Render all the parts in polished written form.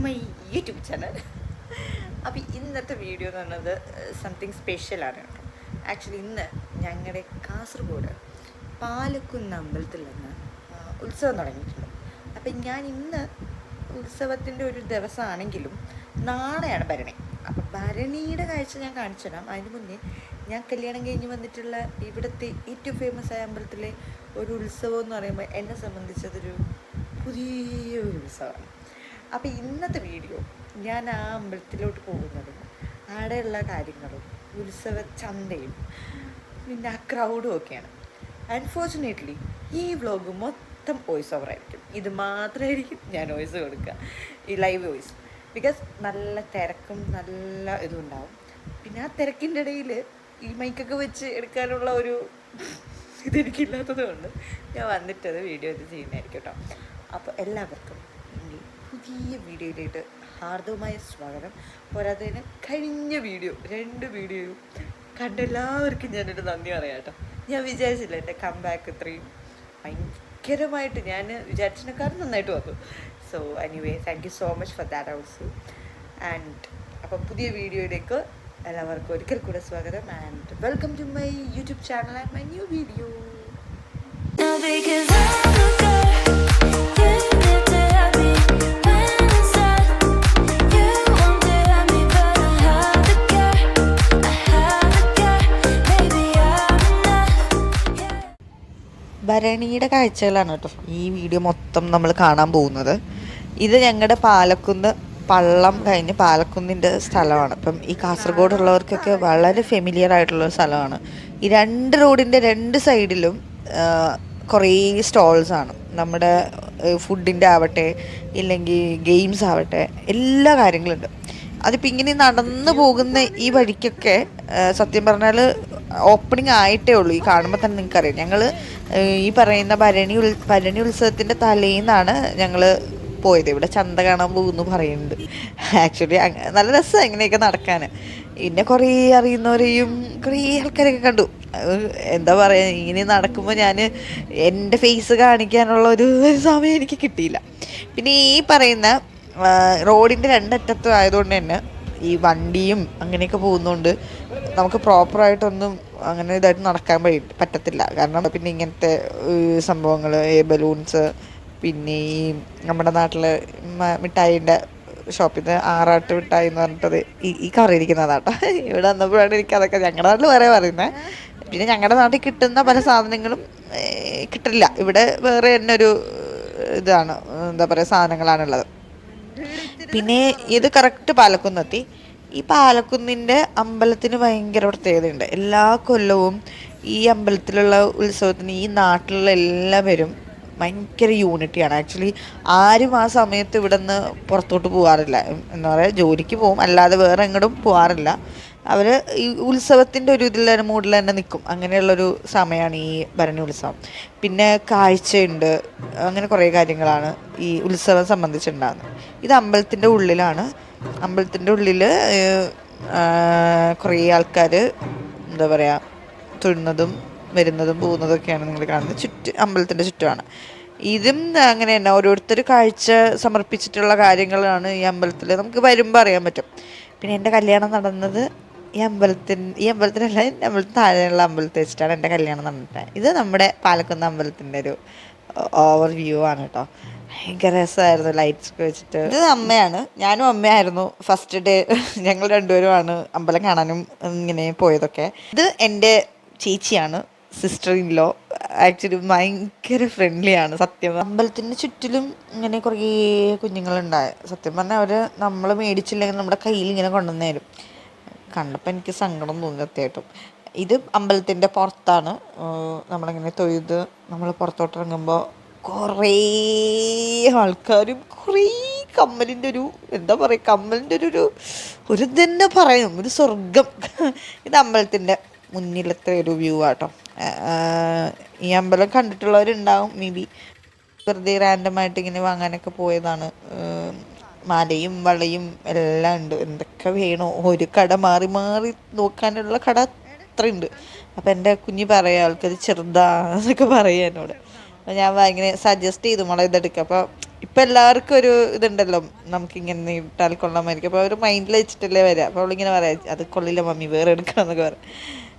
My YouTube channel. അപ്പോൾ ഇന്നത്തെ video എന്ന് പറയുന്നത് സംതിങ് സ്പെഷ്യലാണ് കേട്ടോ. ആക്ച്വലി ഇന്ന് ഞങ്ങളുടെ കാസർഗോഡ് പാലക്കുന്ന് അമ്പലത്തിൽ നിന്ന് ഉത്സവം തുടങ്ങിയിട്ടുണ്ട്. അപ്പം ഞാൻ ഇന്ന് ഉത്സവത്തിൻ്റെ ഒരു ദിവസമാണെങ്കിലും നാളെയാണ് ഭരണി. അപ്പം ഭരണിയുടെ കാഴ്ച ഞാൻ കാണിച്ചു തരാം. അതിന് മുന്നേ ഞാൻ കല്യാണം കഴിഞ്ഞ് വന്നിട്ടുള്ള ഇവിടുത്തെ ഏറ്റവും ഫേമസ് ആയ അമ്പലത്തിലെ ഒരു ഉത്സവം എന്ന് പറയുമ്പോൾ എന്നെ സംബന്ധിച്ചതൊരു പുതിയൊരു ഉത്സവമാണ്. അപ്പോൾ ഇന്നത്തെ വീഡിയോ ഞാൻ ആ അമ്പലത്തിലോട്ട് പോകുന്നതും അവിടെയുള്ള കാര്യങ്ങളും ഉത്സവ ചന്തയും പിന്നെ ആ ക്രൗഡും ഒക്കെയാണ്. അൺഫോർച്ചുനേറ്റ്ലി ഈ വ്ലോഗ് മൊത്തം വോയിസ് ഓവർ ആയിരിക്കും. ഇത് മാത്രമായിരിക്കും ഞാൻ വോയിസ് കൊടുക്കുക, ഈ ലൈവ് വോയിസ്. ബിക്കോസ് നല്ല തിരക്കും നല്ല ഇതും ഉണ്ടാവും. പിന്നെ ആ തിരക്കിൻ്റെ ഇടയിൽ ഈ മൈക്കൊക്കെ വെച്ച് എടുക്കാനുള്ള ഒരു ഇതെനിക്കില്ലാത്തത് കൊണ്ട് ഞാൻ വന്നിട്ടത് വീഡിയോ ഇത് ചെയ്യുന്നതായിരിക്കും കേട്ടോ. അപ്പോൾ എല്ലാവർക്കും എൻ്റെ പുതിയ വീഡിയോയിലേക്ക് ഹാർദവമായ സ്വാഗതം. പോരാത്തതിന് കഴിഞ്ഞ വീഡിയോ 2 വീഡിയോയും കണ്ട എല്ലാവർക്കും ഞാനൊരു നന്ദി പറയാം കേട്ടോ. ഞാൻ വിചാരിച്ചില്ല എൻ്റെ കംബാക്ക് ഇത്രയും ഭയങ്കരമായിട്ട് ഞാൻ വിചാരിച്ചതിനേക്കാളും നന്നായിട്ട് വന്നു. So anyway thank you so much for that also. And അപ്പം പുതിയ വീഡിയോയിലേക്ക് എല്ലാവർക്കും ഒരിക്കൽ കൂടെ സ്വാഗതം. And welcome to my YouTube channel and my new video. ഭരണിയുടെ കാഴ്ചകളാണ് കേട്ടോ ഈ വീഡിയോ മൊത്തം നമ്മൾ കാണാൻ പോകുന്നത്. ഇത് ഞങ്ങളുടെ പാലക്കുന്ന് പള്ളം കഴിഞ്ഞ് പാലക്കുന്നിൻ്റെ സ്ഥലമാണ്. അപ്പം ഈ കാസർഗോഡുള്ളവർക്കൊക്കെ വളരെ ഫെമിലിയർ ആയിട്ടുള്ളൊരു സ്ഥലമാണ്. ഈ 2 റോഡിൻ്റെ 2 സൈഡിലും കുറേ സ്റ്റോൾസാണ്. നമ്മുടെ ഫുഡിൻ്റെ ആവട്ടെ ഇല്ലെങ്കിൽ ഗെയിംസ് ആവട്ടെ എല്ലാ കാര്യങ്ങളുണ്ട്. അതിപ്പോൾ ഇങ്ങനെ നടന്നു പോകുന്ന ഈ വഴിക്കൊക്കെ സത്യം പറഞ്ഞാൽ ഓപ്പണിംഗ് ആയിട്ടേ ഉള്ളൂ. ഈ കാണുമ്പോൾ തന്നെ നിങ്ങൾക്കറിയാം. ഞങ്ങൾ ഈ പറയുന്ന ഭരണി ഉത്സവത്തിൻ്റെ തലേന്നാണ് ഞങ്ങൾ പോയത്. ഇവിടെ ചന്ത കാണാൻ പോകുന്നു പറയുന്നുണ്ട്. ആക്ച്വലി നല്ല രസമാണ് ഇങ്ങനെയൊക്കെ നടക്കാൻ. പിന്നെ കുറേ അറിയുന്നവരെയും കുറേ ആൾക്കാരൊക്കെ കണ്ടു. എന്താ പറയുക, ഇങ്ങനെ നടക്കുമ്പോൾ ഞാൻ എൻ്റെ ഫേസ് കാണിക്കാനുള്ള ഒരു സമയം എനിക്ക് കിട്ടിയില്ല. പിന്നെ ഈ പറയുന്ന റോഡിൻ്റെ 2 അറ്റത്തും ആയതുകൊണ്ട് തന്നെ ഈ വണ്ടിയും അങ്ങനെയൊക്കെ പോകുന്നതുകൊണ്ട് നമുക്ക് പ്രോപ്പറായിട്ടൊന്നും അങ്ങനെ ഇതായിട്ട് നടക്കാൻ പറ്റത്തില്ല. കാരണം പിന്നെ ഇങ്ങനത്തെ സംഭവങ്ങൾ, ബലൂൺസ്, പിന്നെ ഈ നമ്മുടെ നാട്ടിൽ മിഠായിൻ്റെ ഷോപ്പിൽ നിന്ന് ആറാട്ട് മിഠായി എന്ന് പറഞ്ഞിട്ടത് ഈ കറിയിരിക്കുന്നതാട്ടോ. ഇവിടെ വന്നപ്പോഴാണ് എനിക്കതൊക്കെ ഞങ്ങളുടെ നാട്ടിൽ വേറെ പറയുന്നത്. പിന്നെ ഞങ്ങളുടെ നാട്ടിൽ കിട്ടുന്ന പല സാധനങ്ങളും കിട്ടില്ല. ഇവിടെ വേറെ തന്നെ ഒരു ഇതാണ്, എന്താ പറയുക, സാധനങ്ങളാണുള്ളത്. പിന്നെ ഇത് കറക്റ്റ് പാലക്കുന്നെത്തി. ഈ പാലക്കുന്നിൻ്റെ അമ്പലത്തിന് ഭയങ്കര പ്രത്യേകതയുണ്ട്. എല്ലാ കൊല്ലവും ഈ അമ്പലത്തിലുള്ള ഉത്സവത്തിന് ഈ നാട്ടിലുള്ള എല്ലാവരും ഭയങ്കര യൂണിറ്റിയാണ്. ആക്ച്വലി ആരും ആ സമയത്ത് ഇവിടെ നിന്ന് പുറത്തോട്ട് പോകാറില്ല. എന്താ പറയുക, ജോലിക്ക് പോകും, അല്ലാതെ വേറെ എങ്ങോട്ടും പോകാറില്ല. അവർ ഈ ഉത്സവത്തിൻ്റെ ഒരു ഇതിൽ തന്നെ മൂഡിൽ തന്നെ നിൽക്കും. അങ്ങനെയുള്ളൊരു സമയമാണ് ഈ ഭരണി ഉത്സവം. പിന്നെ കാഴ്ചയുണ്ട്, അങ്ങനെ കുറേ കാര്യങ്ങളാണ് ഈ ഉത്സവം സംബന്ധിച്ചുണ്ടാകുന്നത്. ഇത് അമ്പലത്തിൻ്റെ ഉള്ളിലാണ്. അമ്പലത്തിൻ്റെ ഉള്ളിൽ കുറേ ആൾക്കാർ എന്താ പറയുക തൊഴുന്നതും വരുന്നതും പോകുന്നതൊക്കെയാണ് നിങ്ങൾ കാണുന്നത്. അമ്പലത്തിൻ്റെ ചുറ്റുമാണ്. ഇതും അങ്ങനെ തന്നെ ഓരോരുത്തർ കാഴ്ച സമർപ്പിച്ചിട്ടുള്ള കാര്യങ്ങളാണ് ഈ അമ്പലത്തിൽ നമുക്ക് വരുമ്പോൾ അറിയാൻ പറ്റും. പിന്നെ എൻ്റെ കല്യാണം നടന്നത് ഈ അമ്പലത്തിനല്ല, എൻ്റെ അമ്പലത്തിന് താഴെയുള്ള അമ്പലത്തിൽ വെച്ചിട്ടാണ് എൻ്റെ കല്യാണം നടന്നിട്ട്. ഇത് നമ്മുടെ പാലക്കുന്ന് അമ്പലത്തിൻ്റെ ഒരു ഓവർ വ്യൂ ആണ് കേട്ടോ. ഭയങ്കര രസമായിരുന്നു ലൈറ്റ്സ് ഒക്കെ വെച്ചിട്ട്. ഇത് അമ്മയാണ്, ഞാനും അമ്മയായിരുന്നു ഫസ്റ്റ് ഡേ. ഞങ്ങൾ 2 പേരുമാണ് അമ്പലം കാണാനും ഇങ്ങനെ പോയതൊക്കെ. ഇത് എൻ്റെ ചേച്ചിയാണ്, സിസ്റ്റർ ഇൻ ലോ. ആക്ച്വലി ഭയങ്കര ഫ്രണ്ട്ലിയാണ് സത്യം. അമ്പലത്തിന് ചുറ്റിലും ഇങ്ങനെ കുറേ കുഞ്ഞുങ്ങളുണ്ടായ. സത്യം പറഞ്ഞാൽ അവർ നമ്മൾ മേടിച്ചില്ലെങ്കിൽ നമ്മുടെ കയ്യിൽ ഇങ്ങനെ കൊണ്ടുവന്ന് തരും. കണ്ടപ്പോൾ എനിക്ക് സങ്കടം തോന്നി സത്യമായിട്ടും. ഇത് അമ്പലത്തിൻ്റെ പുറത്താണ്. നമ്മളിങ്ങനെ തൊഴുത് നമ്മൾ പുറത്തോട്ട് ഇറങ്ങുമ്പോൾ കുറേ ആൾക്കാരും കുറേ കമ്മലിൻ്റെ ഒരു എന്താ പറയുക, കമ്മലിൻ്റെ ഒരു തന്നെ പറയും, ഒരു സ്വർഗം. ഇത് അമ്പലത്തിൻ്റെ മുന്നിലത്തെ ഒരു വ്യൂ ആട്ടോ. ഈ അമ്പലം കണ്ടിട്ടുള്ളവരുണ്ടാവും മേ ബി. വെറുതെ റാൻഡമായിട്ട് ഇങ്ങനെ വാങ്ങാനൊക്കെ പോയതാണ്. മാലയും വളയും എല്ലാം ഉണ്ട്. എന്തൊക്കെ വേണോ, ഒരു കട മാറി മാറി നോക്കാനുള്ള കട അത്രയുണ്ട്. അപ്പം എൻ്റെ കുഞ്ഞ് പറയാം, ആൾക്കത് ചെറുതാന്നൊക്കെ പറയാം എന്നോട്. അപ്പോൾ ഞാൻ ഇങ്ങനെ സജസ്റ്റ് ചെയ്തു മോളെ ഇതെടുക്കുക. അപ്പോൾ ഇപ്പം എല്ലാവർക്കും ഒരു ഇതുണ്ടല്ലോ, നമുക്കിങ്ങനെ ഇട്ടാൽ കൊള്ളാമായിരിക്കും. അപ്പോൾ അവർ മൈൻഡിൽ വെച്ചിട്ടല്ലേ വരിക. അപ്പോൾ അവളിങ്ങനെ പറയാം, അത് കൊള്ളില്ല മമ്മി, വേറെ എടുക്കണം എന്നൊക്കെ പറയും.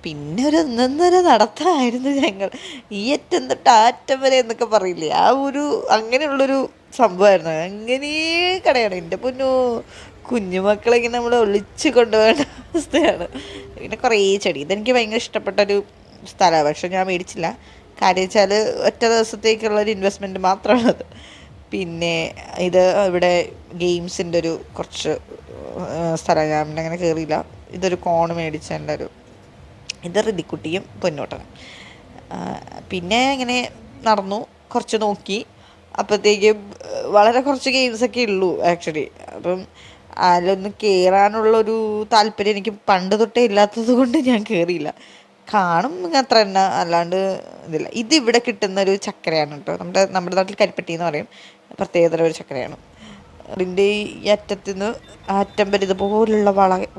പിന്നെ ഒരു ഒന്നൊന്നര നടത്തമായിരുന്നു ഞങ്ങൾ. ഈ അറ്റം തൊട്ട് ആ അറ്റം വരെ എന്നൊക്കെ പറയില്ലേ, ആ ഒരു അങ്ങനെയുള്ളൊരു സംഭവമായിരുന്നു. അങ്ങനെ കടയാണ് എൻ്റെ പൊന്നോ. കുഞ്ഞുമക്കളിങ്ങനെ നമ്മൾ ഒളിച്ച് കൊണ്ടുപോകേണ്ട അവസ്ഥയാണ്. പിന്നെ കുറേ ചെടി, ഇതെനിക്ക് ഭയങ്കര ഇഷ്ടപ്പെട്ടൊരു സ്ഥലമാണ്. പക്ഷെ ഞാൻ മേടിച്ചില്ല. കാര്യം വെച്ചാൽ ഒറ്റ ദിവസത്തേക്കുള്ളൊരു ഇൻവെസ്റ്റ്മെൻറ്റ് മാത്രമാണത്. പിന്നെ ഇത് ഇവിടെ ഗെയിംസിൻ്റെ ഒരു കുറച്ച് സ്ഥലം, ഞാൻ പിന്നെ അങ്ങനെ കയറിയില്ല. ഇതൊരു കോൺ മേടിച്ചതിൻ്റെ ഒരു, ഇത് റിതിക്കുട്ടിയും പൊന്നോട്ടനും. പിന്നെ ഇങ്ങനെ നടന്നു, കുറച്ച് നോക്കി. അപ്പോഴത്തേക്കും വളരെ കുറച്ച് ഗെയിംസൊക്കെ ഉള്ളൂ ആക്ച്വലി. അപ്പം അതിലൊന്ന് കയറാനുള്ളൊരു താല്പര്യം എനിക്ക് പണ്ട് തൊട്ടേ ഇല്ലാത്തത് കൊണ്ട് ഞാൻ കയറിയില്ല. കാണും അത്ര തന്നെ, അല്ലാണ്ട് ഇതില്ല. ഇതിവിടെ കിട്ടുന്നൊരു ചക്കരയാണ് കേട്ടോ. നമ്മുടെ നാട്ടിൽ കരിപ്പെട്ടി എന്ന് പറയും. പ്രത്യേകതര ഒരു ചക്കരയാണ്. അതിൻ്റെ ഈ അറ്റത്തു നിന്ന് ആ അറ്റം വരെ ഇതുപോലുള്ള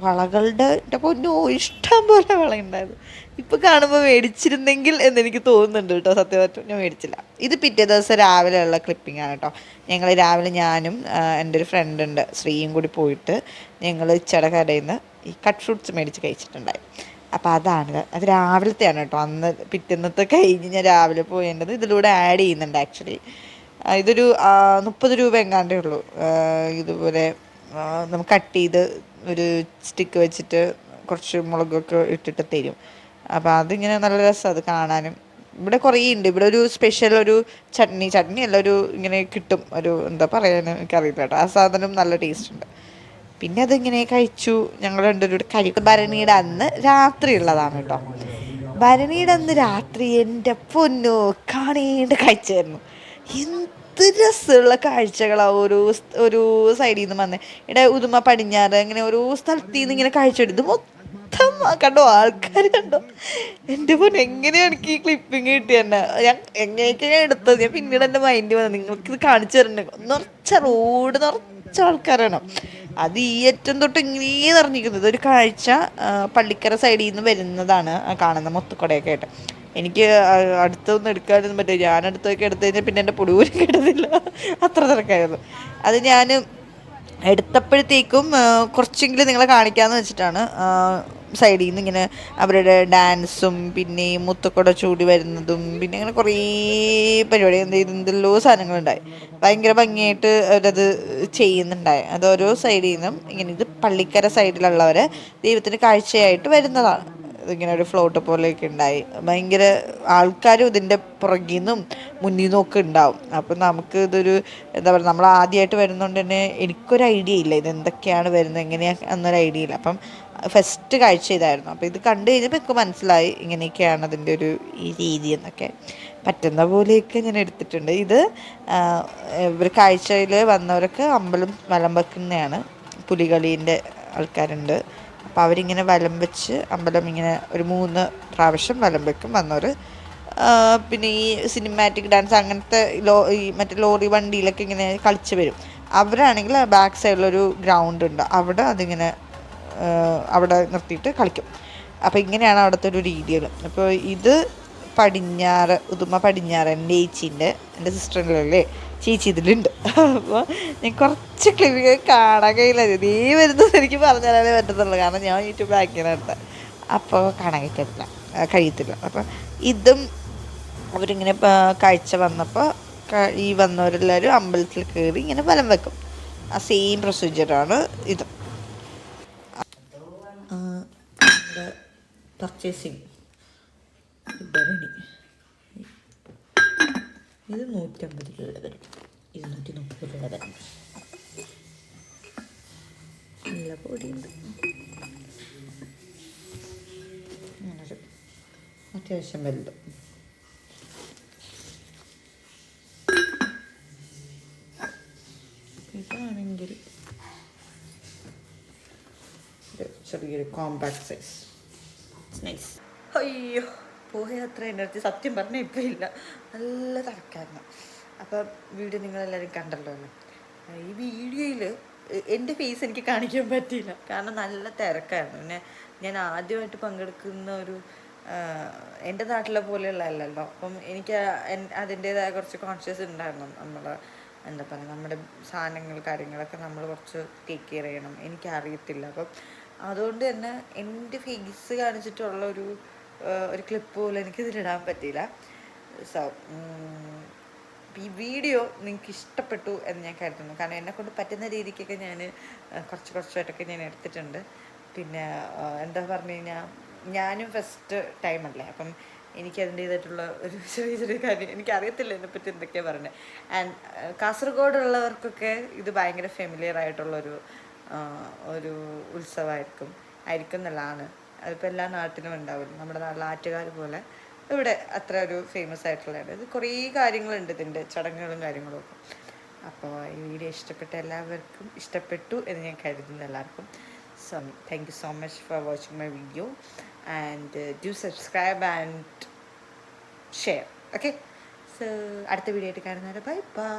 വളകളുടെ പൊന്നോ, ഇഷ്ടം പോലെ വളയുണ്ടായിരുന്നു. ഇപ്പം കാണുമ്പോൾ മേടിച്ചിരുന്നെങ്കിൽ എന്നെനിക്ക് തോന്നുന്നുണ്ട് കേട്ടോ. സത്യമായിട്ടും ഞാൻ മേടിച്ചില്ല. ഇത് പിറ്റേ ദിവസം രാവിലെ ഉള്ള ക്ലിപ്പിംഗ് ആണ് കേട്ടോ. ഞങ്ങൾ രാവിലെ ഞാനും എൻ്റെ ഒരു ഫ്രണ്ട് ഉണ്ട് ശ്രീയും കൂടി പോയിട്ട് ഞങ്ങൾ ഇച്ചട കടയിൽ നിന്ന് ഈ കട്ട് ഫ്രൂട്ട്സ് മേടിച്ച് കഴിച്ചിട്ടുണ്ടായി. അപ്പോൾ അത് രാവിലത്തെയാണ് കേട്ടോ. അന്ന് പിറ്റേന്നത്തെ കഴിഞ്ഞ് ഞാൻ രാവിലെ പോയേണ്ടത് ഇതിലൂടെ ആഡ് ചെയ്യുന്നുണ്ട് ആക്ച്വലി. ഇതൊരു 30 രൂപ എങ്ങാണ്ടേ ഉള്ളൂ. ഇതുപോലെ നമുക്ക് കട്ട് ചെയ്ത് ഒരു സ്റ്റിക്ക് വെച്ചിട്ട് കുറച്ച് മുളകൊക്കെ ഇട്ടിട്ട് തരും. അപ്പോൾ അതിങ്ങനെ നല്ല രസമാണ് അത് കാണാനും. ഇവിടെ കുറേ ഉണ്ട്. ഇവിടെ ഒരു സ്പെഷ്യൽ ഒരു ചട്നി അല്ല, ഒരു ഇങ്ങനെ കിട്ടും, ഒരു എന്താ പറയാൻ എനിക്കറിയില്ല കേട്ടോ. ആ സാധനം നല്ല ടേസ്റ്റ് ഉണ്ട്. പിന്നെ അതിങ്ങനെ കഴിച്ചു. ഞങ്ങൾ രണ്ടുപേരും കഴിക്കും. ഭരണിയുടെ അന്ന് രാത്രി ഉള്ളതാണ് കേട്ടോ. ഭരണിയുടെ അന്ന് രാത്രി എൻ്റെ പൊന്നോ, കാണേണ്ട കാഴ്ചയായിരുന്നു. എന്ത് രസമുള്ള കാഴ്ചകളാണ് ഒരു സൈഡിൽ നിന്ന് വന്നേ. ഇവിടെ ഉദുമ പടിഞ്ഞാറ് അങ്ങനെ ഓരോ സ്ഥലത്തു നിന്ന് ഇങ്ങനെ കാഴ്ച എടുത്ത് മൊത്തം കണ്ടോ, ആൾക്കാർ കണ്ടോ. എൻ്റെ പൊന്ന്, എങ്ങനെയാണ് എനിക്ക് ഈ ക്ലിപ്പിങ് കിട്ടി തന്നെ. എങ്ങനെയൊക്കെയാണ് ഞാൻ എടുത്തത്. ഞാൻ പിന്നീട് എൻ്റെ മൈൻഡ് വന്നത് നിങ്ങൾക്കിത് കാണിച്ചു തരണ്ടെങ്കിൽ. നിറച്ച റോഡ് നിറച്ച ആൾക്കാരാണ്. അത് ഈ അറ്റം തൊട്ട് ഇങ്ങനെ നിറഞ്ഞിരിക്കുന്നത്. ഒരു കാഴ്ച പള്ളിക്കര സൈഡിൽ നിന്ന് വരുന്നതാണ് കാണുന്ന മുത്തുക്കുടയൊക്കെ ആയിട്ട്. എനിക്ക് അടുത്തൊന്നും എടുക്കാനൊന്നും പറ്റില്ല. ഞാൻ അടുത്തൊക്കെ എടുത്തു കഴിഞ്ഞാൽ പിന്നെ എൻ്റെ പൊടിപോലും കിട്ടുന്നില്ല, അത്ര തിരക്കായിരുന്നു. അത് ഞാൻ എടുത്തപ്പോഴത്തേക്കും കുറച്ചെങ്കിലും നിങ്ങളെ കാണിക്കാമെന്ന് വെച്ചിട്ടാണ്. സൈഡിൽ നിന്ന് ഇങ്ങനെ അവരുടെ ഡാൻസും പിന്നെ മുത്തുക്കുട ചൂടി വരുന്നതും പിന്നെ അങ്ങനെ കുറേ പരിപാടി എന്തെല്ലോ സാധനങ്ങളുണ്ടായി. ഭയങ്കര ഭംഗിയായിട്ട് അവരത് ചെയ്യുന്നുണ്ടായി. അത് ഓരോ സൈഡിൽ നിന്നും ഇങ്ങനെ, ഇത് പള്ളിക്കര സൈഡിലുള്ളവർ ദൈവത്തിന് കാഴ്ചയായിട്ട് വരുന്നതാണ്. ഇതിങ്ങനെ ഒരു ഫ്ലോട്ട് പോലെയൊക്കെ ഉണ്ടായി. ഭയങ്കര ആൾക്കാരും ഇതിൻ്റെ പുറകിൽ നിന്നും മുന്നിൽ നിന്നും ഒക്കെ ഉണ്ടാവും. അപ്പം നമുക്ക് ഇതൊരു എന്താ പറയുക, നമ്മൾ ആദ്യമായിട്ട് വരുന്നതുകൊണ്ട് തന്നെ എനിക്കൊരു ഐഡിയ ഇല്ല ഇതെന്തൊക്കെയാണ് വരുന്നത്, എങ്ങനെയാണ് എന്നൊരു ഐഡിയ ഇല്ല. അപ്പം ഫസ്റ്റ് കാഴ്ച ഇതായിരുന്നു. അപ്പോൾ ഇത് കണ്ടു കഴിഞ്ഞപ്പോൾ എനിക്ക് മനസ്സിലായി ഇങ്ങനെയൊക്കെയാണ് അതിൻ്റെ ഒരു ഈ രീതി എന്നൊക്കെ. പറ്റുന്ന പോലെയൊക്കെ ഞാൻ എടുത്തിട്ടുണ്ട്. ഇത് ഒരു കാഴ്ചയിൽ വന്നവരൊക്കെ അമ്പലം വലം വെക്കുന്നതാണ്. പുലികളീൻ്റെ ആൾക്കാരുണ്ട്. അപ്പോൾ അവരിങ്ങനെ വലം വെച്ച് അമ്പലം ഇങ്ങനെ ഒരു 3 പ്രാവശ്യം വലം വെക്കും വന്നവർ. പിന്നെ ഈ സിനിമാറ്റിക് ഡാൻസ് അങ്ങനത്തെ ഈ മറ്റേ ലോറി വണ്ടിയിലൊക്കെ ഇങ്ങനെ കളിച്ച് വരും. അവരാണെങ്കിൽ ബാക്ക് സൈഡിലൊരു ഗ്രൗണ്ട് ഉണ്ട്, അവിടെ അതിങ്ങനെ അവിടെ നിർത്തിയിട്ട് കളിക്കും. അപ്പോൾ ഇങ്ങനെയാണ് അവിടുത്തെ ഒരു രീതികൾ. അപ്പോൾ ഇത് പടിഞ്ഞാറ്, ഉദുമ പടിഞ്ഞാറ്, എൻ്റെ ചേച്ചീൻ്റെ, എൻ്റെ സിസ്റ്ററിൻ്റെ ചേച്ചി ഇതിലുണ്ട്. അപ്പോൾ ഞാൻ കുറച്ച് ക്ലിപ്പിങ് കാണാൻ കഴിയില്ല. നീ വരുന്നത് എനിക്ക് പറഞ്ഞു തരാനേ പറ്റത്തുള്ളൂ, കാരണം ഞാൻ യൂട്യൂബിൽ ആക്കിയാണ് എടുത്തത്. അപ്പോൾ കാണാൻ കഴിയത്തില്ല. അപ്പോൾ ഇതും അവരിങ്ങനെ കാഴ്ച വന്നപ്പോൾ ഈ വന്നവരെല്ലാവരും അമ്പലത്തിൽ കയറി ഇങ്ങനെ വലം വെക്കും. ആ സെയിം പ്രൊസീജിയറാണ് ഇത്. പർച്ചേസിങ് ഭരണി ഇത് 150 രൂപയുടെ ഭരണി, 230 രൂപയുടെ ഭരണി. നല്ല പൊടിയുണ്ട്. അത്യാവശ്യം വലുത്. ഇതാണെങ്കിൽ ചെറിയൊരു കോമ്പാക്ട് സൈസ്. നൈസ്. അയ്യോ, പോയ അത്ര എനർജി സത്യം പറഞ്ഞാൽ ഇപ്പം ഇല്ല. നല്ല തിരക്കായിരുന്നു. അപ്പം വീഡിയോ നിങ്ങളെല്ലാവരും കണ്ടല്ലോ അല്ലേ. ഈ വീഡിയോയിൽ എൻ്റെ ഫേസ് എനിക്ക് കാണിക്കാൻ പറ്റിയില്ല, കാരണം നല്ല തിരക്കായിരുന്നു. പിന്നെ ഞാൻ ആദ്യമായിട്ട് പങ്കെടുക്കുന്ന ഒരു എൻ്റെ നാട്ടിലെ പോലെയുള്ള അല്ലല്ലോ. അപ്പം എനിക്ക് അതിൻ്റേതായ കുറച്ച് കോൺഷ്യസ് ഉണ്ടായിരുന്നു. നമ്മൾ എന്താ പറയുക, നമ്മുടെ സാധനങ്ങൾ കാര്യങ്ങളൊക്കെ നമ്മൾ കുറച്ച് ടേക്ക് കെയർ ചെയ്യണം. എനിക്കറിയത്തില്ല. അപ്പം അതുകൊണ്ട് തന്നെ എൻ്റെ ഫേസ് കാണിച്ചിട്ടുള്ള ഒരു ക്ലിപ്പ് പോലും എനിക്കിതിലിടാൻ പറ്റിയില്ല. സോ ഈ വീഡിയോ നിങ്ങൾക്ക് ഇഷ്ടപ്പെട്ടു എന്ന് ഞാൻ കരുതുന്നു. കാരണം എന്നെക്കൊണ്ട് പറ്റുന്ന രീതിക്കൊക്കെ ഞാൻ കുറച്ചായിട്ടൊക്കെ ഞാൻ എടുത്തിട്ടുണ്ട്. പിന്നെ എന്താ പറഞ്ഞു കഴിഞ്ഞാൽ, ഞാനും ഫസ്റ്റ് ടൈമല്ലേ, അപ്പം എനിക്കതിൻ്റേതായിട്ടുള്ള ഒരു ചെറിയ കാര്യം എനിക്കറിയത്തില്ല ഇതിനെപ്പറ്റി എന്തൊക്കെയാണ് പറയുന്നത്. ആൻഡ് കാസർഗോഡുള്ളവർക്കൊക്കെ ഇത് ഭയങ്കര ഫെമിലിയർ ആയിട്ടുള്ളൊരു ഒരു ആയിരിക്കും എന്നുള്ളതാണ്. അതിപ്പോൾ എല്ലാ നാട്ടിലും ഉണ്ടാവില്ല. നമ്മുടെ നാട്ടിൽ ആറ്റുകാർ പോലെ ഇവിടെ അത്ര ഒരു ഫേമസ് ആയിട്ടുള്ളതാണ്. ഇത് കുറേ കാര്യങ്ങളുണ്ട് ഇതിൻ്റെ ചടങ്ങുകളും കാര്യങ്ങളും ഒക്കെ. അപ്പോൾ ഈ വീഡിയോ ഇഷ്ടപ്പെട്ട എല്ലാവർക്കും ഇഷ്ടപ്പെട്ടു എന്ന് ഞാൻ കരുതുന്നു എല്ലാവർക്കും. So thank you so much for watching my video and do subscribe and share. Okay, so അടുത്ത വീഡിയോ ആയിട്ട് കാണുന്നവരെ ബൈ ബൈ.